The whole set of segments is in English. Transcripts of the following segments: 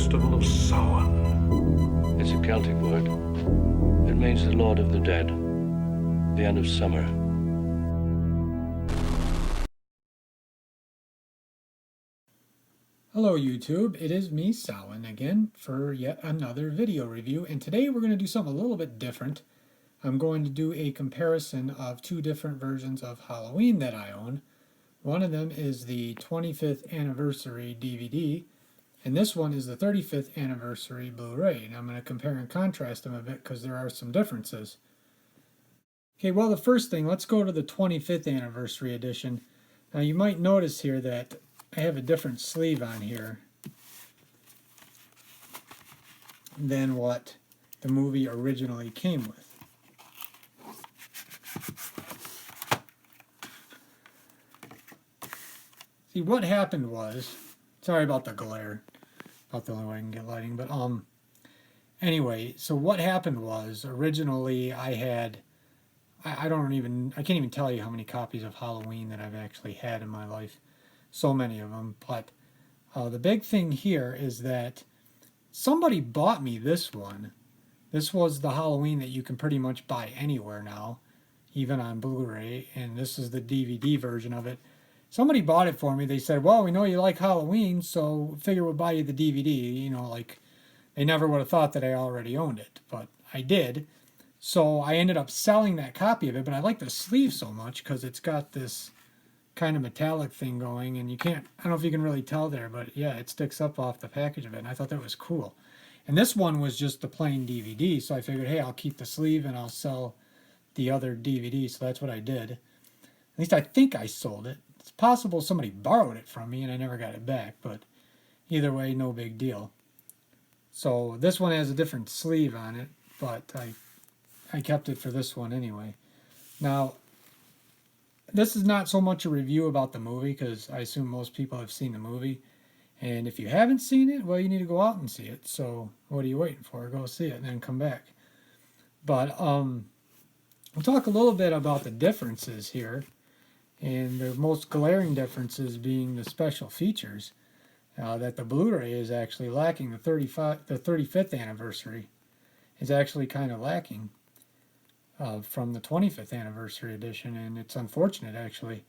festival of Samhain. It's a Celtic word. It means the Lord of the Dead, the end of summer. Hello YouTube, it is me, Samhain, again for yet another video review, and today we're going to do something a little bit different. I'm going to do a comparison of two different versions of Halloween that I own. One of them is the 25th anniversary DVD, and this one is the 35th anniversary Blu-ray, and I'm going to compare and contrast them a bit because there are some differences. Okay, well, the first thing, let's go to the 25th anniversary edition. Now you might notice here that I have a different sleeve on here than what the movie originally came with. See, what happened was, sorry about the glare, about the only way I can get lighting, but anyway, so what happened was, originally I had, I can't even tell you how many copies of Halloween that I've actually had in my life. So many of them, but the big thing here is that somebody bought me this one. This was the Halloween that you can pretty much buy anywhere now, even on Blu-ray, and this is the DVD version of it. Somebody bought it for me. They said, well, we know you like Halloween, so figure we'll buy you the DVD. You know, like, they never would have thought that I already owned it, but I did. So I ended up selling that copy of it, but I like the sleeve so much because it's got this kind of metallic thing going, and you can't, I don't know if you can really tell there, but yeah, it sticks up off the package of it, and I thought that was cool. And this one was just the plain DVD, so I figured, hey, I'll keep the sleeve and I'll sell the other DVD, so that's what I did. At least I think I sold it. It's possible somebody borrowed it from me and I never got it back, but either way, no big deal. So this one has a different sleeve on it, but I kept it for this one anyway. Now, this is not so much a review about the movie, because I assume most people have seen the movie. And if you haven't seen it, well, you need to go out and see it. So what are you waiting for? Go see it and then come back. But we'll talk a little bit about the differences here. And the most glaring differences being the special features that the Blu-ray is actually lacking. The 35th anniversary is actually kind of lacking. From the 25th anniversary edition, and it's unfortunate actually.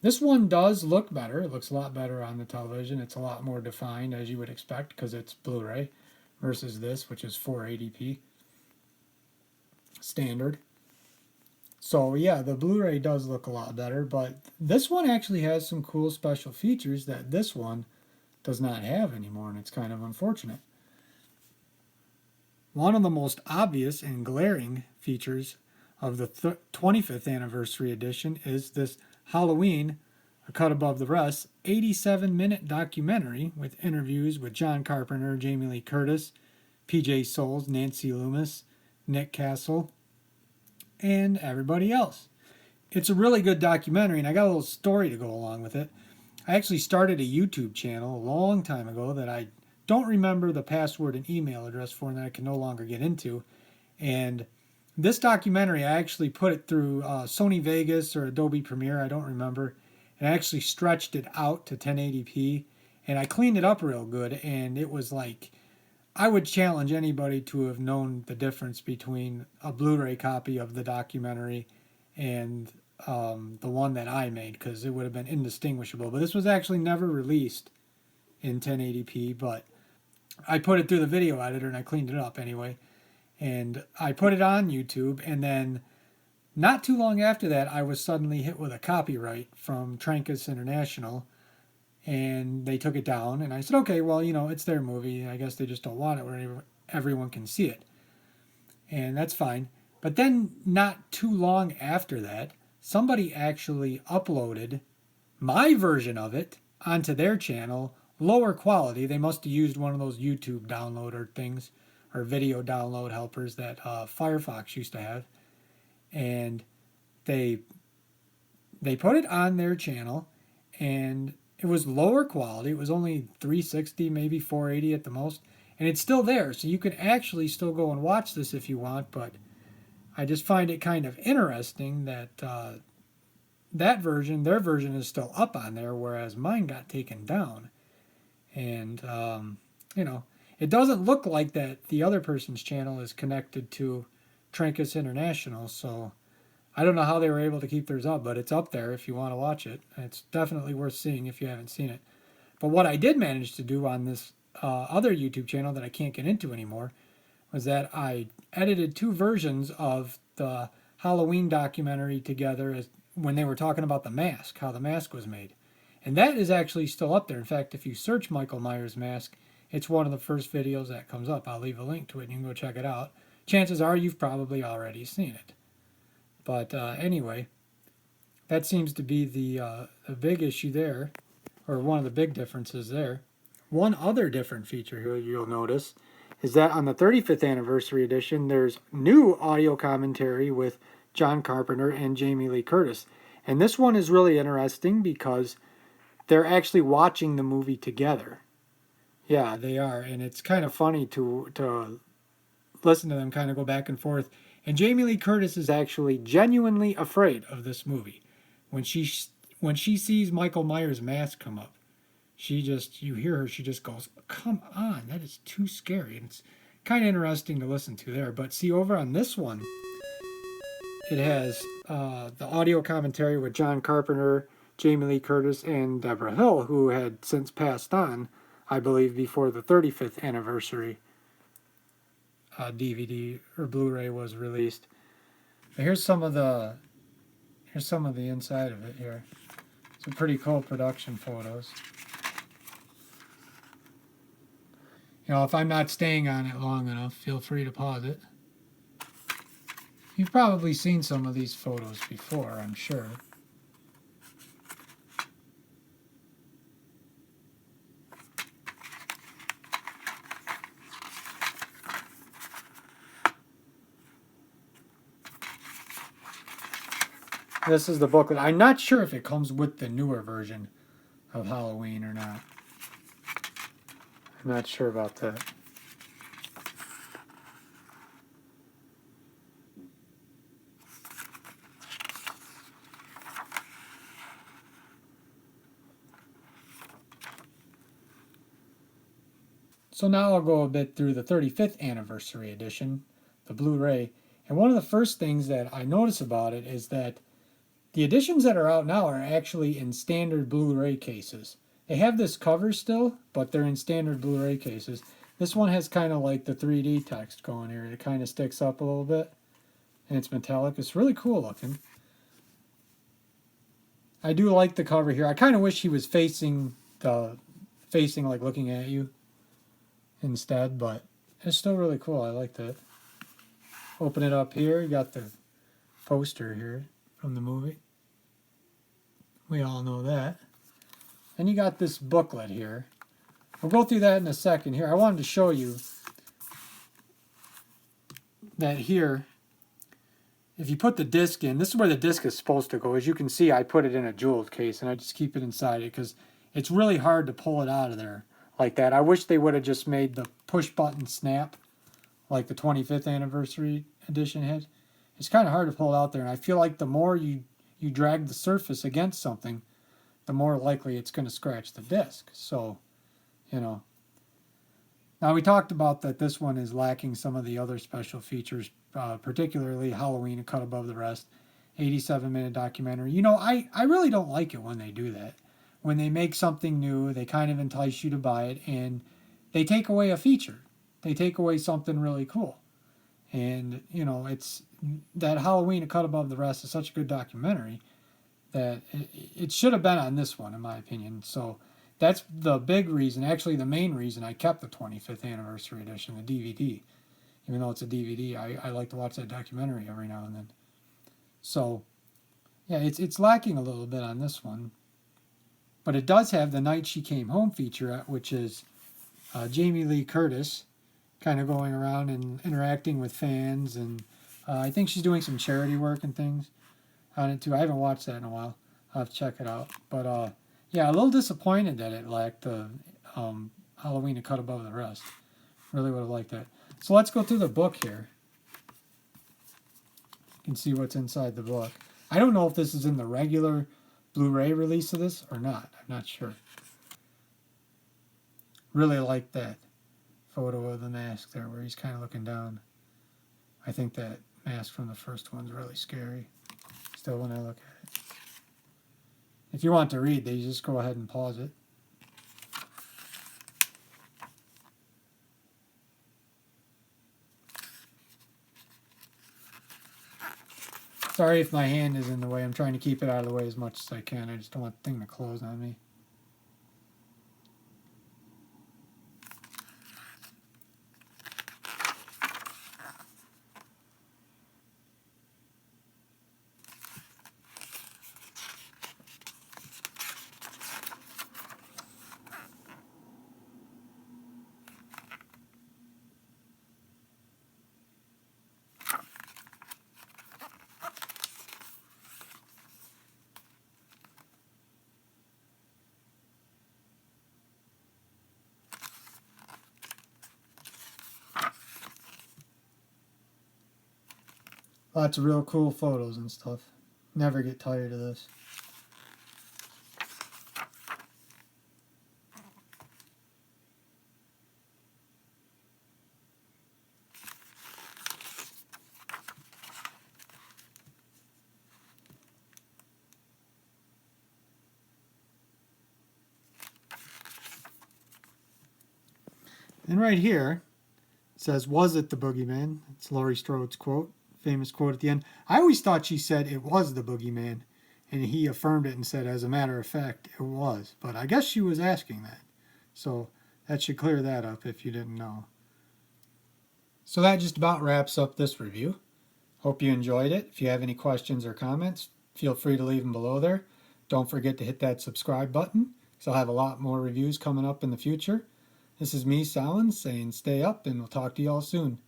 This one does look better. It looks a lot better on the television. It's a lot more defined, as you would expect, because it's Blu-ray versus this, which is 480p standard. So yeah, the Blu-ray does look a lot better, but this one actually has some cool special features that this one does not have anymore, and it's kind of unfortunate. One of the most obvious and glaring features of the 25th anniversary edition is this Halloween, a cut above the rest, 87-minute documentary with interviews with John Carpenter, Jamie Lee Curtis, PJ Soles, Nancy Loomis, Nick Castle, and everybody else. It's a really good documentary, and I got a little story to go along with it. I actually started a YouTube channel a long time ago that I don't remember the password and email address for, and that I can no longer get into. And this documentary, I actually put it through Sony Vegas or Adobe Premiere, I don't remember, and I actually stretched it out to 1080p, and I cleaned it up real good, and it was like, I would challenge anybody to have known the difference between a Blu-ray copy of the documentary and the one that I made, because it would have been indistinguishable. But this was actually never released in 1080p, but I put it through the video editor and I cleaned it up anyway. And I put it on YouTube, and then not too long after that, I was suddenly hit with a copyright from Trancas International, and they took it down. And I said, okay, well, you know, it's their movie. I guess they just don't want it where everyone can see it. And that's fine. But then not too long after that, somebody actually uploaded my version of it onto their channel, lower quality. They must have used one of those YouTube downloader things, or video download helpers that Firefox used to have, and they put it on their channel, and it was lower quality. It was only 360, maybe 480 at the most, and it's still there, so you can actually still go and watch this if you want. But I just find it kind of interesting that that version, their version, is still up on there, whereas mine got taken down. And you know, It doesn't look like that the other person's channel is connected to Trancas International, so I don't know how they were able to keep theirs up, but it's up there if you want to watch it. It's definitely worth seeing if you haven't seen it. But what I did manage to do on this other YouTube channel that I can't get into anymore was that I edited 2 versions of the Halloween documentary together when they were talking about the mask, how the mask was made. And that is actually still up there. In fact, if you search Michael Myers mask, it's one of the first videos that comes up. I'll leave a link to it and you can go check it out. Chances are you've probably already seen it. But anyway, that seems to be the big issue there, or one of the big differences there. One other different feature here you'll notice is that on the 35th anniversary edition, there's new audio commentary with John Carpenter and Jamie Lee Curtis. And this one is really interesting because they're actually watching the movie together. Yeah, they are. And it's kind of funny to listen to them kind of go back and forth. And Jamie Lee Curtis is actually genuinely afraid of this movie. When she sees Michael Myers' mask come up, you hear her, she just goes, come on, that is too scary. And it's kind of interesting to listen to there. But see, over on this one, it has the audio commentary with John Carpenter, Jamie Lee Curtis, and Deborah Hill, who had since passed on, I believe, before the 35th anniversary DVD or Blu-ray was released. But here's some of the inside of it here. Some pretty cool production photos. You know, if I'm not staying on it long enough, feel free to pause it. You've probably seen some of these photos before, I'm sure. This is the booklet. I'm not sure if it comes with the newer version of Halloween or not. I'm not sure about that. So now I'll go a bit through the 35th anniversary edition, the Blu-ray. And one of the first things that I notice about it is that the editions that are out now are actually in standard Blu-ray cases. They have this cover still, but they're in standard Blu-ray cases. This one has kind of like the 3D text going here. It kind of sticks up a little bit, and it's metallic. It's really cool looking. I do like the cover here. I kind of wish he was facing like looking at you instead, but it's still really cool. I like that. Open it up here. You got the poster here from the movie. We all know that. And you got this booklet here. We'll go through that in a second here. I wanted to show you that here, if you put the disc in, this is where the disc is supposed to go. As you can see, I put it in a jeweled case, and I just keep it inside it because it's really hard to pull it out of there like that. I wish they would have just made the push button snap like the 25th anniversary edition had. It's kind of hard to pull it out there, and I feel like the more you drag the surface against something, the more likely it's going to scratch the disc. So, you know. Now, we talked about that this one is lacking some of the other special features, particularly Halloween, a cut above the rest, 87-minute documentary. You know, I really don't like it when they do that. When they make something new, they kind of entice you to buy it, and they take away a feature. They take away something really cool. And, you know, it's that Halloween, a cut above the rest is such a good documentary that it should have been on this one, in my opinion. So that's the big reason, actually the main reason I kept the 25th anniversary edition, the DVD. Even though it's a DVD, I like to watch that documentary every now and then. So, yeah, it's lacking a little bit on this one. But it does have the Night She Came Home feature, which is Jamie Lee Curtis kind of going around and interacting with fans. And I think she's doing some charity work and things on it too. I haven't watched that in a while. I'll have to check it out. But yeah, a little disappointed that it lacked the Halloween a cut above the rest. Really would have liked that. So let's go through the book here. You can see what's inside the book. I don't know if this is in the regular Blu-ray release of this or not. I'm not sure. Really like that photo of the mask there where he's kind of looking down. I think that mask from the first one's really scary. Still when I look at it. If you want to read these, just go ahead and pause it. Sorry if my hand is in the way. I'm trying to keep it out of the way as much as I can. I just don't want the thing to close on me. Lots of real cool photos and stuff. Never get tired of this. And right here, it says, "Was it the boogeyman?" It's Laurie Strode's quote, famous quote at the end. I always thought she said it was the boogeyman, and he affirmed it and said, as a matter of fact, it was. But I guess she was asking that. So that should clear that up if you didn't know. So that just about wraps up this review. Hope you enjoyed it. If you have any questions or comments, feel free to leave them below there. Don't forget to hit that subscribe button, because I'll have a lot more reviews coming up in the future. This is me, Salin, saying stay up, and we'll talk to you all soon.